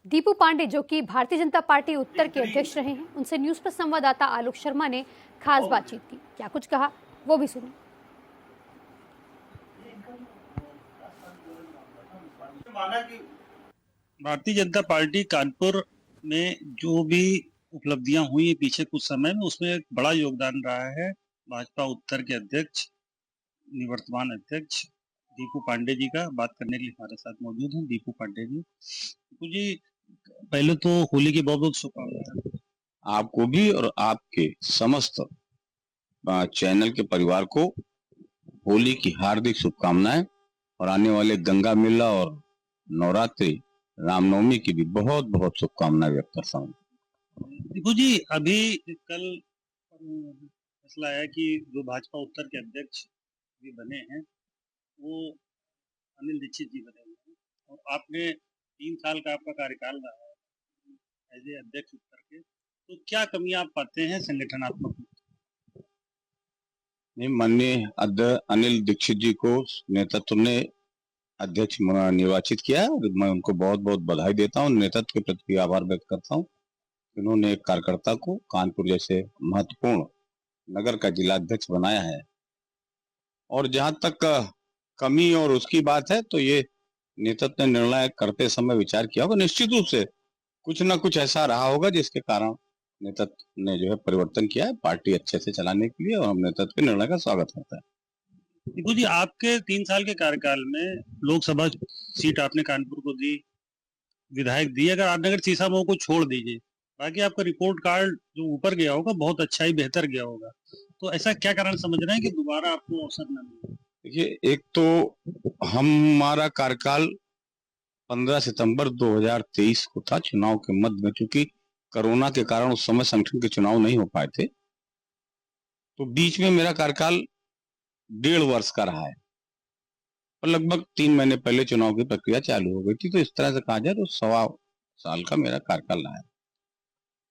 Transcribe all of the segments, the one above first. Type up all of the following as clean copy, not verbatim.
दीपू पांडे, जो कि भारतीय जनता पार्टी उत्तर के अध्यक्ष रहे हैं, उनसे न्यूज पर संवाददाता आलोक शर्मा ने खास बातचीत की। क्या कुछ कहा वो भी सुनिए। भारतीय जनता पार्टी कानपुर में जो भी उपलब्धियां हुई है पीछे कुछ समय में, उसमें एक बड़ा योगदान रहा है भाजपा उत्तर के अध्यक्ष, निवर्तमान अध्यक्ष दीपू पांडे जी का। बात करने के लिए हमारे साथ मौजूद हैं दीपू पांडे जी। दीपू जी, पहले तो होली की बहुत बहुत शुभकामनाएं। आपको भी और आपके समस्त चैनल के परिवार को होली की हार्दिक शुभकामनाएं और आने वाले गंगा मेला और नवरात्रि रामनवमी की भी बहुत बहुत शुभकामनाएं व्यक्त करता हूँ। दीपू जी, अभी कल फैसला आया कि जो भाजपा उत्तर के अध्यक्ष भी बने हैं वो अनिल दीक्षित जी बने हुए हैं, और आपने 3 साल का आपका कार्यकाल रहा है एज ए अध्यक्ष उत्तर के, तो क्या कमियां आप पाते हैं संगठनात्मक? माननीय अनिल दीक्षित जी को नेतृत्व ने अध्यक्ष निर्वाचित किया और मैं उनको बहुत बहुत बधाई देता हूँ। नेतृत्व के प्रति आभार व्यक्त करता हूँ। उन्होंने एक कार्यकर्ता को कानपुर जैसे महत्वपूर्ण नगर का जिला अध्यक्ष बनाया है। और जहां तक कमी और उसकी बात है, तो ये नेतृत्व ने निर्णय करते समय विचार किया होगा। निश्चित रूप से कुछ ना कुछ ऐसा रहा होगा जिसके कारण नेतृत्व ने जो है परिवर्तन किया है पार्टी अच्छे से चलाने के लिए, और हम नेतृत्व के निर्णय का स्वागत करते हैं। दीपू जी, आपके 3 साल के कार्यकाल में लोकसभा सीट आपने कानपुर को दी, विधायक दी। अगर आपने शीशामऊ को छोड़ दीजिए, बाकी आपका रिपोर्ट कार्ड जो ऊपर गया होगा बहुत अच्छा ही बेहतर गया होगा, तो ऐसा क्या कारण समझ रहे हैं कि दोबारा आपको अवसर न मिले? देखिए, एक तो हमारा कार्यकाल 15 सितंबर 2023 को था, चुनाव के मध्य में। चूंकि कोरोना के कारण उस समय संगठन के चुनाव नहीं हो पाए थे, तो बीच में मेरा कार्यकाल 1.5 वर्ष का रहा है और लगभग 3 महीने पहले चुनाव की प्रक्रिया चालू हो गई थी। तो इस तरह से कहा जाए तो 1.25 साल का मेरा कार्यकाल रहा है।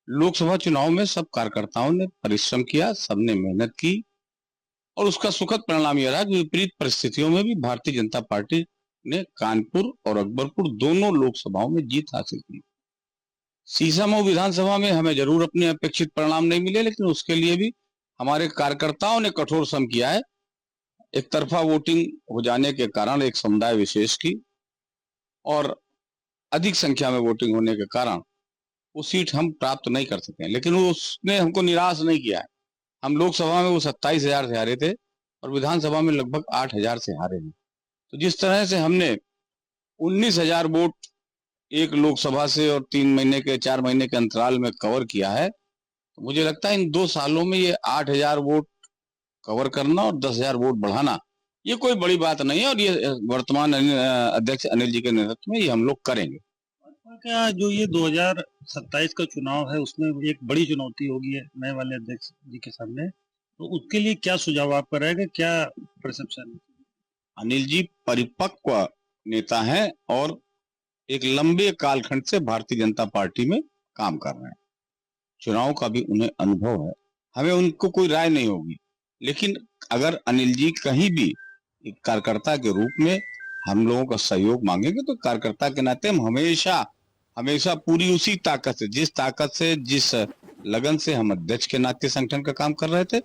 लोकसभा चुनाव में सब कार्यकर्ताओं ने परिश्रम किया, सबने मेहनत की, और उसका सुखद परिणाम यह रहा कि विपरीत परिस्थितियों में भी भारतीय जनता पार्टी ने कानपुर और अकबरपुर दोनों लोकसभाओं में जीत हासिल की। शीशामऊ विधानसभा में हमें जरूर अपने अपेक्षित परिणाम नहीं मिले, लेकिन उसके लिए भी हमारे कार्यकर्ताओं ने कठोर श्रम किया है। एक तरफा वोटिंग हो जाने के कारण एक समुदाय विशेष की और अधिक संख्या में वोटिंग होने के कारण वो सीट हम प्राप्त नहीं कर सके, लेकिन उसने हमको निराश नहीं किया है। हम लोकसभा में वो 27,000 से हारे थे और विधानसभा में लगभग 8,000 से हारे हैं। तो जिस तरह से हमने 19,000 वोट एक लोकसभा से और 4 महीने के अंतराल में कवर किया है, तो मुझे लगता है इन 2 सालों में ये 8,000 वोट कवर करना और 10,000 वोट बढ़ाना ये कोई बड़ी बात नहीं है, और ये वर्तमान अध्यक्ष अनिल जी के नेतृत्व में ये हम लोग करेंगे। क्या जो ये 2027 का चुनाव है उसमें एक बड़ी चुनौती होगी नए वाले अध्यक्ष जी के सामने, तो उसके लिए क्या सुझाव आपका रहेगा, क्या परसेप्शन? अनिल जी परिपक्व नेता हैं और एक लंबे कालखंड से भारतीय जनता पार्टी में काम कर रहे हैं। चुनाव का भी उन्हें अनुभव है। हमें उनको कोई राय नहीं होगी, लेकिन अगर अनिल जी कहीं भी एक कार्यकर्ता के रूप में हम लोगों का सहयोग मांगेंगे, तो कार्यकर्ता के नाते हम हमेशा हमेशा पूरी उसी ताकत से, जिस लगन से हम अध्यक्ष के नाते संगठन का काम कर रहे थे,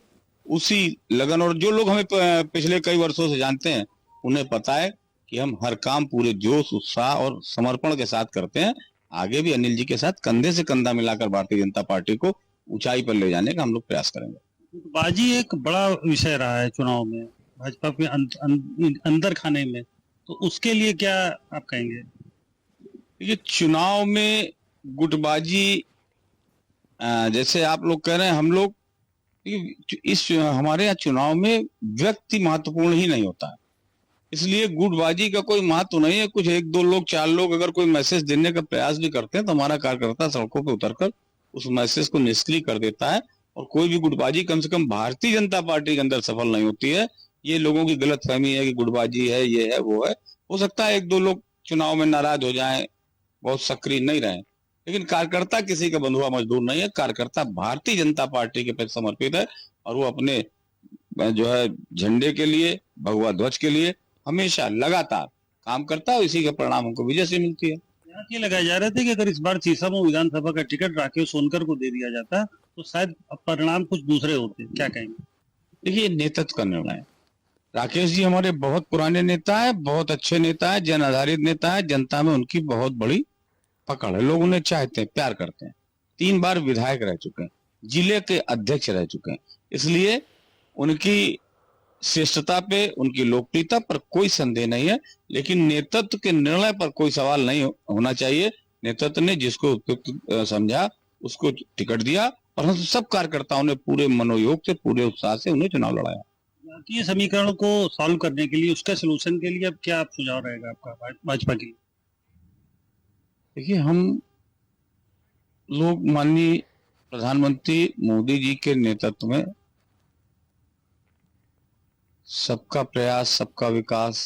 उसी लगन, और जो लोग हमें पिछले कई वर्षों से जानते हैं उन्हें पता है कि हम हर काम पूरे जोश, उत्साह और समर्पण के साथ करते हैं। आगे भी अनिल जी के साथ कंधे से कंधा मिलाकर भारतीय जनता पार्टी को ऊंचाई पर ले जाने का हम लोग प्रयास करेंगे। बाजी एक बड़ा विषय रहा है चुनाव में, भाजपा के अंदर खाने में, तो उसके लिए क्या आप कहेंगे? ये चुनाव में गुटबाजी, जैसे आप लोग कह रहे हैं, हम लोग इस हमारे यहाँ चुनाव में व्यक्ति महत्वपूर्ण ही नहीं होता है, इसलिए गुटबाजी का कोई महत्व नहीं है। कुछ 1-2 लोग, 4 लोग अगर कोई मैसेज देने का प्रयास भी करते हैं, तो हमारा कार्यकर्ता सड़कों पर उतरकर उस मैसेज को निष्क्रिय कर देता है। और कोई भी गुटबाजी कम से कम भारतीय जनता पार्टी के अंदर सफल नहीं होती है। ये लोगों की गलतफहमी है कि गुटबाजी है, ये है, वो है। हो सकता है 1-2 लोग चुनाव में नाराज हो जाएं, बहुत सक्रिय नहीं रहे, लेकिन कार्यकर्ता किसी का बंधुआ मजदूर नहीं है। कार्यकर्ता भारतीय जनता पार्टी के प्रति समर्पित है और वो अपने जो है झंडे के लिए, भगवा ध्वज के लिए हमेशा लगातार काम करता है। इसी का परिणाम हमको विजय से मिलती है। आरोप ये लगाए जा रहे थे कि अगर इस बार सीसम विधानसभा का टिकट राकेश सोनकर को दे दिया जाता तो शायद परिणाम कुछ दूसरे होते, क्या कहेंगे? देखिए, नेतृत्व का निर्णय है। राकेश जी हमारे बहुत पुराने नेता है, बहुत अच्छे नेता है, जन आधारित नेता है, जनता में उनकी बहुत बड़ी पकड़ है, लोग उन्हें चाहते हैं, प्यार करते हैं। 3 बार विधायक रह चुके हैं, जिले के अध्यक्ष रह चुके हैं, इसलिए उनकी श्रेष्ठता पे, उनकी लोकप्रियता पर कोई संदेह नहीं है। लेकिन नेतृत्व के निर्णय पर कोई सवाल नहीं होना चाहिए। नेतृत्व ने जिसको उपयुक्त समझा उसको टिकट दिया और हम सब कार्यकर्ताओं ने पूरे मनोयोग से, पूरे उत्साह से उन्हें चुनाव लड़ाया। जातीय समीकरण को सॉल्व करने के लिए, उसका सलूशन के लिए अब क्या आप सुझाव रहेगा आपका भाजपा के लिए? देखिए, हम लोग माननीय प्रधानमंत्री मोदी जी के नेतृत्व में सबका प्रयास, सबका विकास,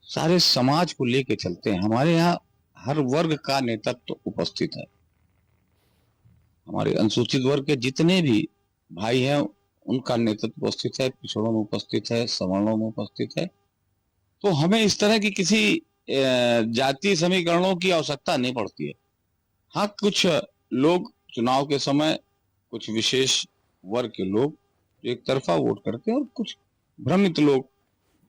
सारे समाज को लेके चलते हैं। हमारे यहाँ हर वर्ग का नेतृत्व उपस्थित है। हमारे अनुसूचित वर्ग के जितने भी भाई हैं उनका नेतृत्व उपस्थित है, पिछड़ों में उपस्थित है, सवर्णों में उपस्थित है। तो हमें इस तरह की किसी जातीय समीकरणों की आवश्यकता नहीं पड़ती है। हाँ, कुछ लोग चुनाव के समय, कुछ विशेष वर्ग के लोग जो एक तरफा वोट करते हैं और कुछ भ्रमित लोग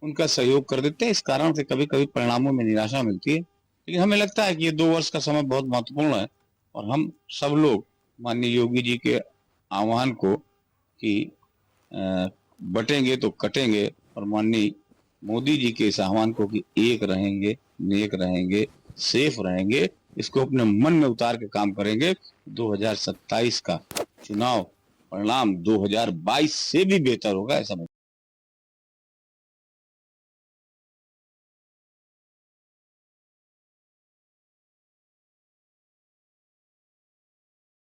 उनका सहयोग कर देते हैं। इस कारण से कभी कभी परिणामों में निराशा मिलती है। लेकिन हमें लगता है कि ये 2 वर्ष का समय बहुत महत्वपूर्ण है और हम सब लोग माननीय योगी जी के आह्वान को कि बटेंगे तो कटेंगे और माननीय मोदी जी के इस आह्वान को कि एक रहेंगे, नेक रहेंगे, सेफ रहेंगे, इसको अपने मन में उतार के काम करेंगे। 2027 का चुनाव परिणाम 2022 से भी बेहतर होगा, ऐसा